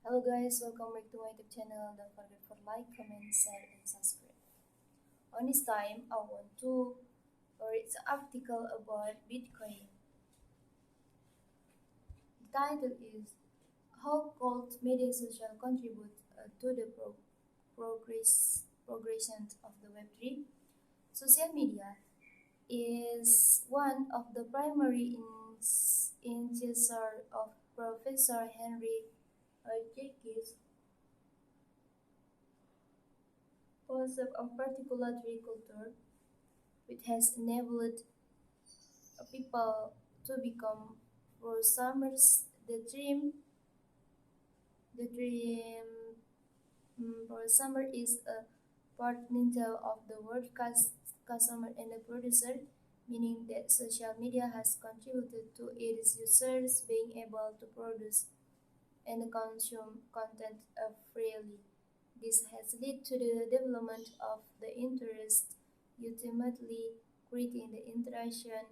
Hello guys, welcome back to my YouTube channel. Don't forget for like, comment, share, and subscribe. On this time, I want to read an article about Bitcoin. The title is How Cult Media Social Contribute to the Progression of the Web3. Social media is one of the primary incisors of Professor Henry Jacques concept of particulatory culture, which has enabled people to become prosumers. The dream prosumer is a portmanteau of the word customer and a producer, meaning that social media has contributed to its users being able to produce and consume content freely. This has led to the development of the interest, ultimately creating the interaction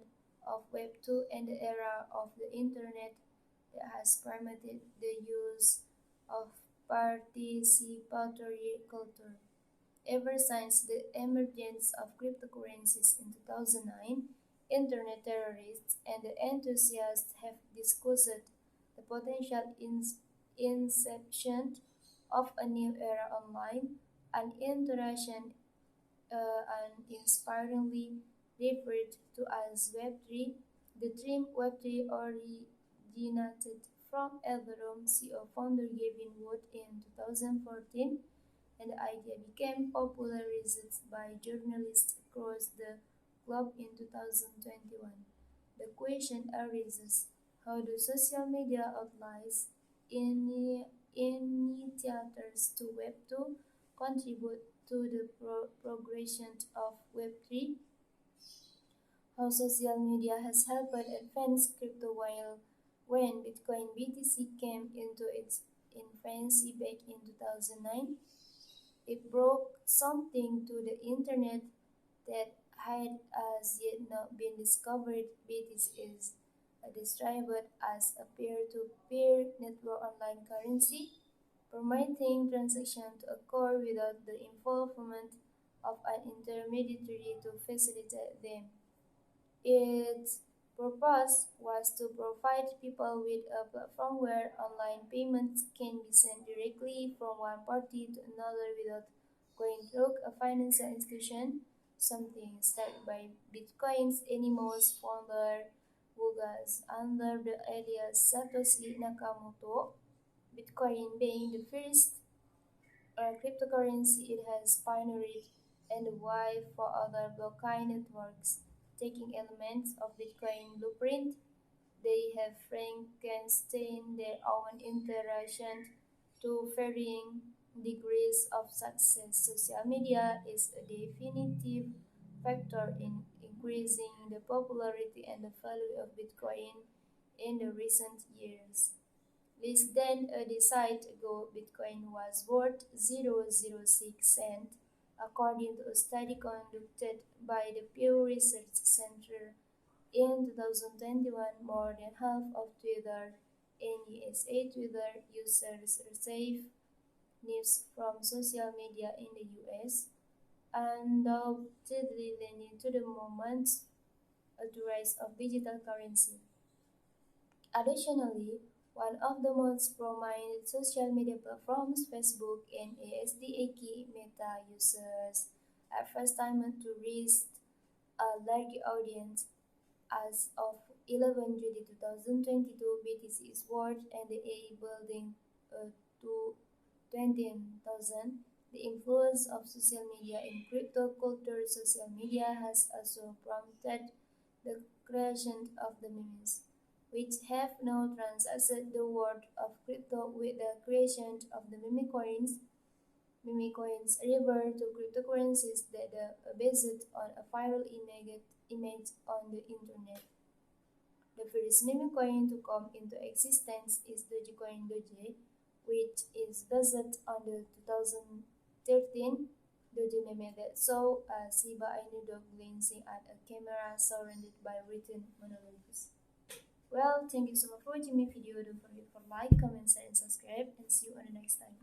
of Web 2 and the era of the Internet that has permitted the use of participatory culture. Ever since the emergence of cryptocurrencies in 2009, Internet terrorists and enthusiasts have discussed the potential inception of a new era online, an interaction uninspiringly referred to as Web3. The term Web3 originated from Ethereum CEO founder Gavin Wood in 2014, and the idea became popularized by journalists across the globe in 2021. The question arises, how do social media outlets, initiators to Web2, contribute to the progression of Web3? How social media has helped advance crypto while when Bitcoin BTC came into its infancy back in 2009, it broke something to the internet that had as yet not been discovered. BTC is described as a peer-to-peer network online currency, permitting transactions to occur without the involvement of an intermediary to facilitate them. Its purpose was to provide people with a platform where online payments can be sent directly from one party to another without going through a financial institution, something started by Bitcoin's Anonymous founder who goes under the alias Satoshi Nakamoto. Bitcoin being the first cryptocurrency, it has pioneered and why for other blockchain networks, taking elements of Bitcoin blueprint, they have Frankenstein their own interaction to varying degrees of success. Social media is a definitive factor in increasing the popularity and the value of Bitcoin in the recent years. Less than a decade ago, Bitcoin was worth 0.06 cents, according to a study conducted by the Pew Research Center in 2021. More than half of Twitter in USA Twitter users receive news from social media in the US, undoubtedly leading to the moment the rise of digital currency. Additionally, one of the most prominent social media platforms, Facebook and ASDAK Meta users are first time to reach a large audience. As of 11 July 2022, BTC is worth and the A building to 20,000. The influence of social media in crypto culture. Social media has also prompted the creation of the memes, which have now transcended the world of crypto with the creation of the meme coins. Meme coins refer to cryptocurrencies that are based on a viral image on the internet. The first meme coin to come into existence is Dogecoin Doge, which is based on the 2013 Doge meme that saw a Shiba Inu dog glancing at a camera surrounded by written monologues. Well, thank you so much for watching my video. Don't forget to like, comment, share, and subscribe, and see you on the next time.